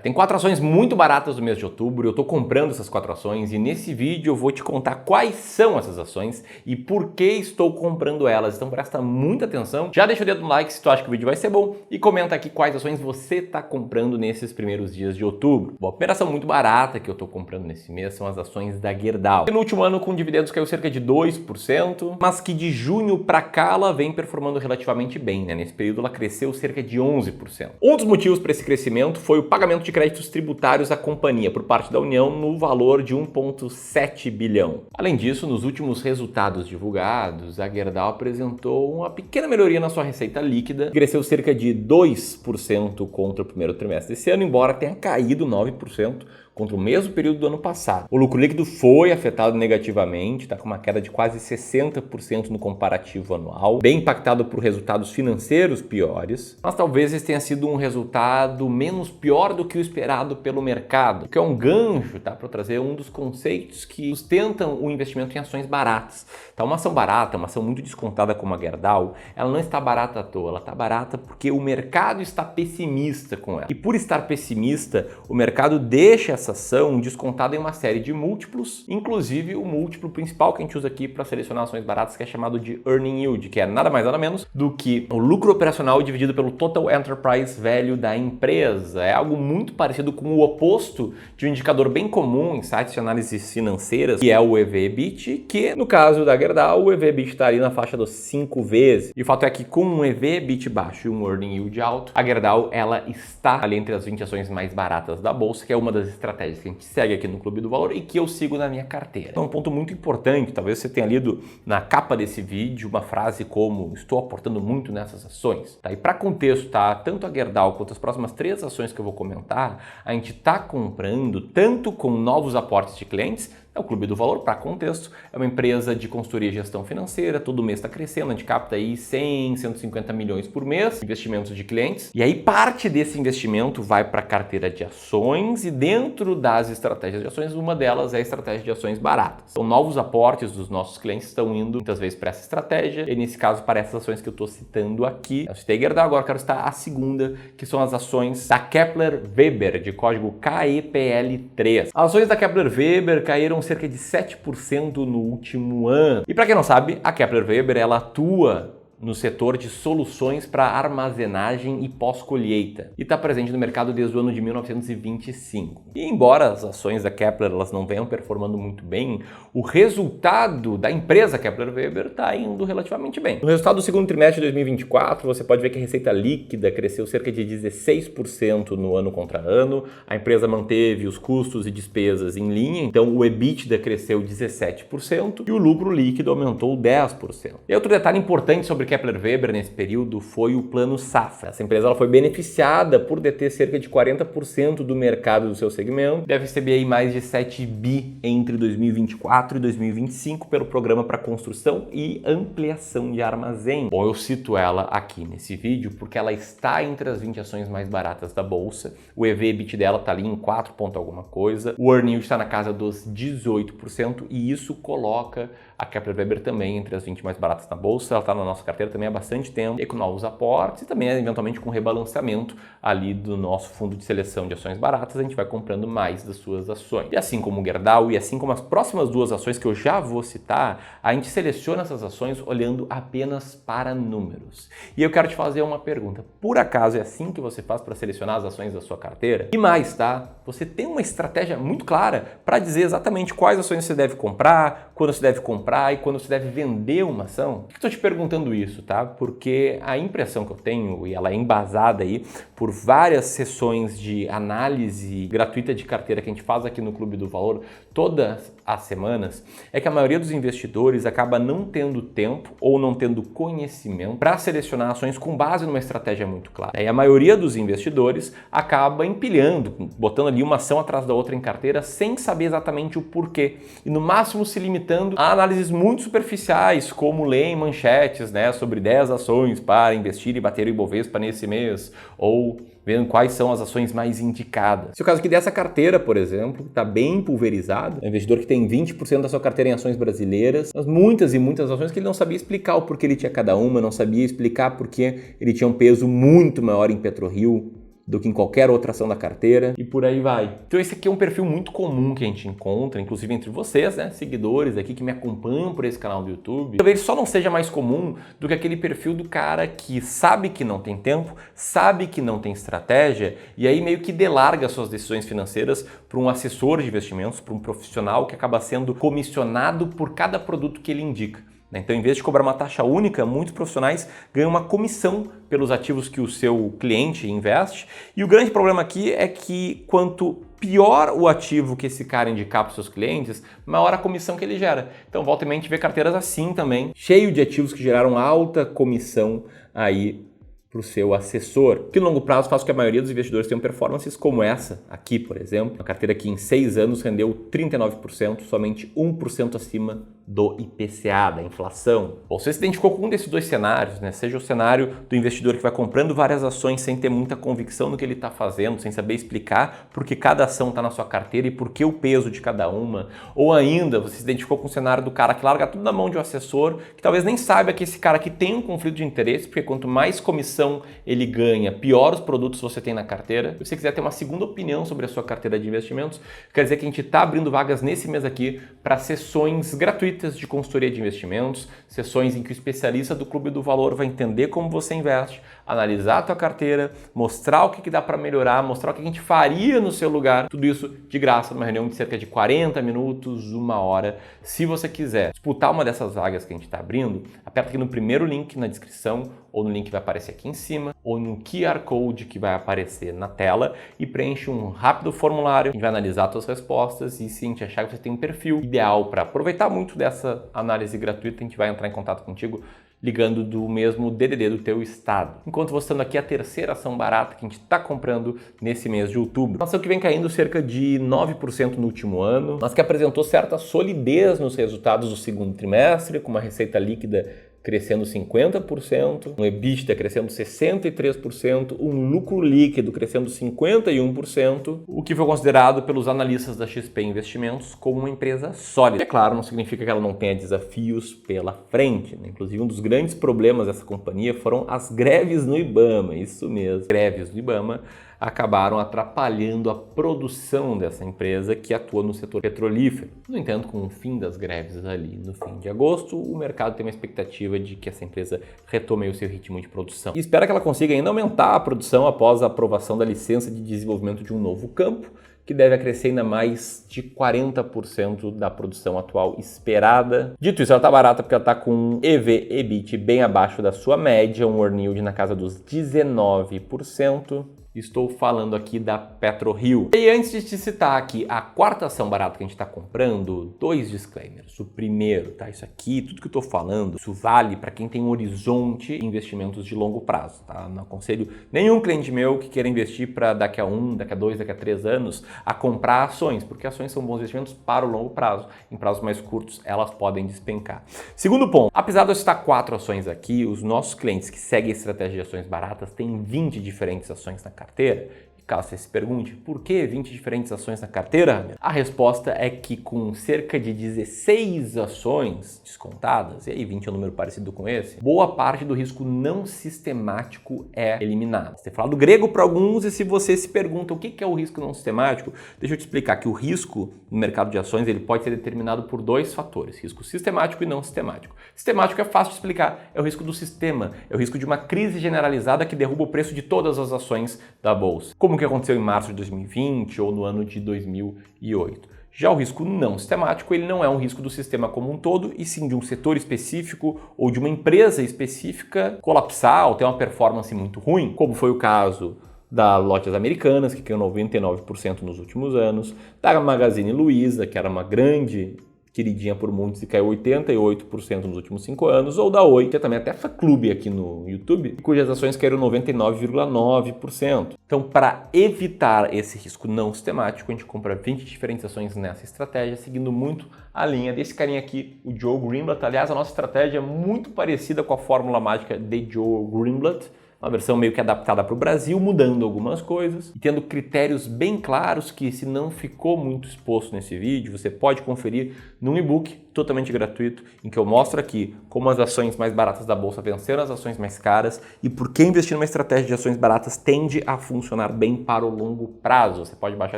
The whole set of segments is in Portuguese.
Tem 4 ações muito baratas do mês de outubro, eu tô comprando essas 4 ações e nesse vídeo eu vou te contar quais são essas ações e por que estou comprando elas. Então presta muita atenção, já deixa o dedo no like se tu acha que o vídeo vai ser bom e comenta aqui quais ações você está comprando nesses primeiros dias de outubro. Bom, a primeira ação muito barata que eu tô comprando nesse mês são as ações da Gerdau. No último ano com dividendos caiu cerca de 2%, mas que de junho para cá ela vem performando relativamente bem, né? Nesse período ela cresceu cerca de 11%. Um dos motivos para esse crescimento foi o pagamento de créditos tributários à companhia por parte da União no valor de 1,7 bilhão. Além disso, nos últimos resultados divulgados, a Gerdau apresentou uma pequena melhoria na sua receita líquida, que cresceu cerca de 2% contra o primeiro trimestre desse ano, embora tenha caído 9% contra o mesmo período do ano passado. O lucro líquido foi afetado negativamente, está com uma queda de quase 60% no comparativo anual, bem impactado por resultados financeiros piores, mas talvez esse tenha sido um resultado menos pior do que o esperado pelo mercado, que é um gancho, tá, para trazer um dos conceitos que sustentam o investimento em ações baratas. Tá, uma ação barata, uma ação muito descontada como a Gerdau, ela não está barata à toa, ela está barata porque o mercado está pessimista com ela. E por estar pessimista, o mercado deixa essa ação descontada em uma série de múltiplos, inclusive o múltiplo principal que a gente usa aqui para selecionar ações baratas, que é chamado de Earning Yield, que é nada mais nada menos do que o lucro operacional dividido pelo Total Enterprise Value da empresa. É algo muito parecido com o oposto de um indicador bem comum em sites de análises financeiras, que é o EV/EBIT, que no caso da Gerdau, o EV/EBIT está ali na faixa dos 5 vezes. E o fato é que com um EV/EBIT baixo e um Earning Yield alto, a Gerdau ela está ali entre as 20 ações mais baratas da bolsa, que é uma das estratégias que a gente segue aqui no Clube do Valor e que eu sigo na minha carteira. Então, um ponto muito importante, talvez você tenha lido na capa desse vídeo uma frase como estou aportando muito nessas ações. Tá? E para contexto, tá? Tanto a Gerdau quanto as próximas 3 ações que eu vou comentar, a gente está comprando tanto com novos aportes de clientes. É o Clube do Valor, para contexto, é uma empresa de consultoria e gestão financeira, todo mês está crescendo, a gente capta aí 100, 150 milhões por mês, investimentos de clientes, e aí parte desse investimento vai para a carteira de ações e dentro das estratégias de ações, uma delas é a estratégia de ações baratas. Então, novos aportes dos nossos clientes estão indo muitas vezes para essa estratégia, e nesse caso para essas ações que eu estou citando aqui. Eu citei Gerdau, agora eu quero citar a segunda, que são as ações da Kepler Weber, de código KEPL3. As ações da Kepler Weber caíram cerca de 7% no último ano. E para quem não sabe, a Kepler Weber ela atua no setor de soluções para armazenagem e pós-colheita e está presente no mercado desde o ano de 1925. E embora as ações da Kepler elas não venham performando muito bem, o resultado da empresa Kepler Weber está indo relativamente bem. No resultado do segundo trimestre de 2024, você pode ver que a receita líquida cresceu cerca de 16% no ano contra ano, a empresa manteve os custos e despesas em linha, então o EBITDA cresceu 17% e o lucro líquido aumentou 10%. E outro detalhe importante sobre Kepler Weber nesse período foi o plano safra. Essa empresa ela foi beneficiada por deter cerca de 40% do mercado do seu segmento. Deve receber aí mais de 7 bi entre 2024 e 2025 pelo programa para construção e ampliação de armazém. Bom, eu cito ela aqui nesse vídeo porque ela está entre as 20 ações mais baratas da bolsa. O EV/EBIT dela está ali em 4 ponto alguma coisa. O Earning Yield está na casa dos 18% e isso coloca a Kepler Weber também entre as 20 mais baratas da bolsa. Ela está na nossa carteira também há bastante tempo, e com novos aportes e também eventualmente com rebalanceamento ali do nosso fundo de seleção de ações baratas, a gente vai comprando mais das suas ações. E assim como o Gerdau e assim como as próximas 2 ações que eu já vou citar, a gente seleciona essas ações olhando apenas para números. E eu quero te fazer uma pergunta. Por acaso é assim que você faz para selecionar as ações da sua carteira? E mais, tá? Você tem uma estratégia muito clara para dizer exatamente quais ações você deve comprar, quando você deve comprar e quando você deve vender uma ação? Por que eu estou te perguntando isso, tá? Porque a impressão que eu tenho, e ela é embasada aí por várias sessões de análise gratuita de carteira que a gente faz aqui no Clube do Valor todas as semanas, é que a maioria dos investidores acaba não tendo tempo ou não tendo conhecimento para selecionar ações com base numa estratégia muito clara. E a maioria dos investidores acaba empilhando, botando ali uma ação atrás da outra em carteira sem saber exatamente o porquê. E no máximo se limitando a análises muito superficiais, como ler em manchetes, né, sobre 10 ações para investir e bater o Ibovespa nesse mês, ou vendo quais são as ações mais indicadas. Se o caso aqui dessa carteira, por exemplo, está bem pulverizado, é um investidor que tem 20% da sua carteira em ações brasileiras, mas muitas e muitas ações que ele não sabia explicar o porquê ele tinha cada uma, não sabia explicar porque ele tinha um peso muito maior em PetroRio, do que em qualquer outra ação da carteira e por aí vai. Então esse aqui é um perfil muito comum que a gente encontra, inclusive entre vocês, né, seguidores aqui que me acompanham por esse canal do YouTube. Talvez só não seja mais comum do que aquele perfil do cara que sabe que não tem tempo, sabe que não tem estratégia e aí meio que delarga suas decisões financeiras para um assessor de investimentos, para um profissional que acaba sendo comissionado por cada produto que ele indica. Então, em vez de cobrar uma taxa única, muitos profissionais ganham uma comissão pelos ativos que o seu cliente investe. E o grande problema aqui é que quanto pior o ativo que esse cara indicar para os seus clientes, maior a comissão que ele gera. Então, volta e meia, a gente vê carteiras assim também, cheio de ativos que geraram alta comissão aí para o seu assessor, que no longo prazo faz com que a maioria dos investidores tenham performances como essa aqui, por exemplo. A carteira que em 6 anos rendeu 39%, somente 1% acima do IPCA, da inflação. Bom, você se identificou com um desses dois cenários, né? Seja o cenário do investidor que vai comprando várias ações sem ter muita convicção no que ele está fazendo, sem saber explicar por que cada ação está na sua carteira e por que o peso de cada uma, ou ainda você se identificou com o cenário do cara que larga tudo na mão de um assessor, que talvez nem saiba que esse cara aqui tem um conflito de interesse, porque quanto mais comissão ele ganha, pior os produtos você tem na carteira. Se você quiser ter uma segunda opinião sobre a sua carteira de investimentos, quer dizer que a gente está abrindo vagas nesse mês aqui para sessões gratuitas de consultoria de investimentos, sessões em que o especialista do Clube do Valor vai entender como você investe, analisar a tua carteira, mostrar o que dá para melhorar, mostrar o que a gente faria no seu lugar, tudo isso de graça, numa reunião de cerca de 40 minutos, 1 hora. Se você quiser disputar uma dessas vagas que a gente está abrindo, aperta aqui no primeiro link na descrição, ou no link que vai aparecer aqui em cima, ou no QR Code que vai aparecer na tela e preenche um rápido formulário. A gente vai analisar as suas respostas e se a gente achar que você tem um perfil ideal para aproveitar muito dessa análise gratuita, a gente vai entrar em contato contigo ligando do mesmo DDD do teu estado. Enquanto você estando aqui, a terceira ação barata que a gente está comprando nesse mês de outubro. Uma ação que vem caindo cerca de 9% no último ano, mas que apresentou certa solidez nos resultados do segundo trimestre, com uma receita líquida crescendo 50%, um EBITDA crescendo 63%, um lucro líquido crescendo 51%, o que foi considerado pelos analistas da XP Investimentos como uma empresa sólida. É claro, não significa que ela não tenha desafios pela frente, né? Inclusive, um dos grandes problemas dessa companhia foram as greves no IBAMA, isso mesmo, greves no IBAMA acabaram atrapalhando a produção dessa empresa que atua no setor petrolífero. No entanto, com o fim das greves ali no fim de agosto, o mercado tem uma expectativa de que essa empresa retome o seu ritmo de produção. E espera que ela consiga ainda aumentar a produção após a aprovação da licença de desenvolvimento de um novo campo, que deve crescer ainda mais de 40% da produção atual esperada. Dito isso, ela está barata porque ela está com um EV/EBIT bem abaixo da sua média, um earn yield na casa dos 19%. Estou falando aqui da PetroRio. E antes de te citar aqui a quarta ação barata que a gente está comprando, 2 disclaimers. O primeiro, tá? Isso aqui, tudo que eu estou falando, isso vale para quem tem um horizonte em investimentos de longo prazo, tá? Não aconselho nenhum cliente meu que queira investir para daqui a 1, daqui a 2, daqui a 3 anos a comprar ações, porque ações são bons investimentos para o longo prazo. Em prazos mais curtos, elas podem despencar. Segundo ponto, apesar de eu citar 4 ações aqui, os nossos clientes que seguem a estratégia de ações baratas têm 20 diferentes ações na carteira. E caso você se pergunte, por que 20 diferentes ações na carteira? A resposta é que com cerca de 16 ações descontadas, e aí 20 é um número parecido com esse, boa parte do risco não sistemático é eliminado. Você fala do grego para alguns, e se você se pergunta o que é o risco não sistemático, deixa eu te explicar que o risco no mercado de ações ele pode ser determinado por 2 fatores, risco sistemático e não sistemático. Sistemático é fácil de explicar, é o risco do sistema, é o risco de uma crise generalizada que derruba o preço de todas as ações da bolsa, como que aconteceu em março de 2020 ou no ano de 2008. Já o risco não sistemático, ele não é um risco do sistema como um todo, e sim de um setor específico ou de uma empresa específica colapsar ou ter uma performance muito ruim, como foi o caso da Lojas Americanas, que caiu 99% nos últimos anos, da Magazine Luiza, que era uma grande queridinha por muitos e caiu 88% nos últimos 5 anos, ou da Oi, que é também até fã-clube aqui no YouTube, cujas ações caíram 99,9%. Então, para evitar esse risco não sistemático, a gente compra 20 diferentes ações nessa estratégia, seguindo muito a linha desse carinha aqui, o Joe Greenblatt. Aliás, a nossa estratégia é muito parecida com a fórmula mágica de Joe Greenblatt, uma versão meio que adaptada para o Brasil, mudando algumas coisas e tendo critérios bem claros que, se não ficou muito exposto nesse vídeo, você pode conferir num e-book totalmente gratuito, em que eu mostro aqui como as ações mais baratas da bolsa venceram as ações mais caras e por que investir numa estratégia de ações baratas tende a funcionar bem para o longo prazo. Você pode baixar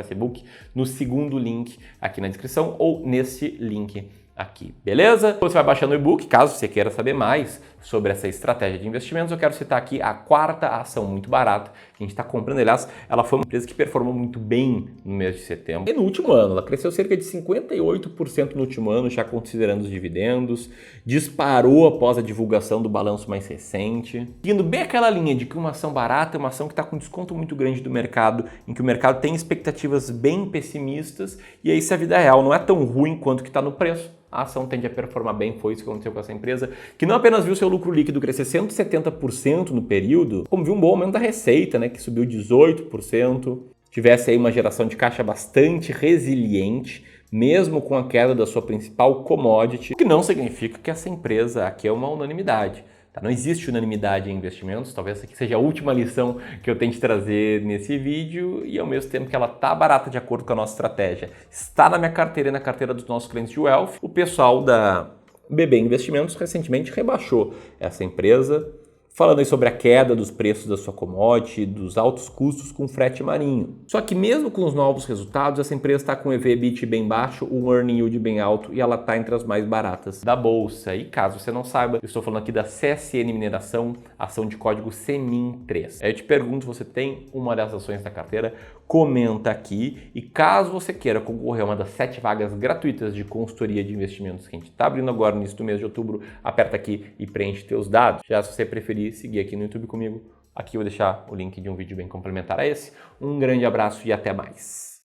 esse e-book no segundo link aqui na descrição ou nesse link aqui, beleza? Você vai baixando o e-book, caso você queira saber mais sobre essa estratégia de investimentos. Eu quero citar aqui a quarta ação muito barata que a gente está comprando. Aliás, ela foi uma empresa que performou muito bem no mês de setembro. E no último ano, ela cresceu cerca de 58% no último ano, já considerando os dividendos, disparou após a divulgação do balanço mais recente, seguindo bem aquela linha de que uma ação barata é uma ação que está com desconto muito grande do mercado, em que o mercado tem expectativas bem pessimistas, e aí, se a vida real não é tão ruim quanto que está no preço, a ação tende a performar bem. Foi isso que aconteceu com essa empresa, que não apenas viu seu lucro líquido crescer 170% no período, como viu um bom aumento da receita, né, que subiu 18%, tivesse aí uma geração de caixa bastante resiliente, mesmo com a queda da sua principal commodity, o que não significa que essa empresa aqui é uma unanimidade. Não existe unanimidade em investimentos, talvez essa aqui seja a última lição que eu tente trazer nesse vídeo, e ao mesmo tempo que ela está barata de acordo com a nossa estratégia, está na minha carteira e na carteira dos nossos clientes de Wealth, o pessoal da BB Investimentos recentemente rebaixou essa empresa, falando aí sobre a queda dos preços da sua commodity, dos altos custos com frete marinho. Só que mesmo com os novos resultados, essa empresa está com um EV/EBITDA bem baixo, um earning yield bem alto, e ela está entre as mais baratas da bolsa. E caso você não saiba, eu estou falando aqui da CSN Mineração, ação de código CEMIN3. Aí eu te pergunto se você tem uma dessas ações na carteira, comenta aqui. E caso você queira concorrer a uma das 7 vagas gratuitas de consultoria de investimentos que a gente está abrindo agora no início do mês de outubro, aperta aqui e preenche teus dados. Já se você preferir seguir aqui no YouTube comigo, aqui eu vou deixar o link de um vídeo bem complementar a esse. Um grande abraço e até mais!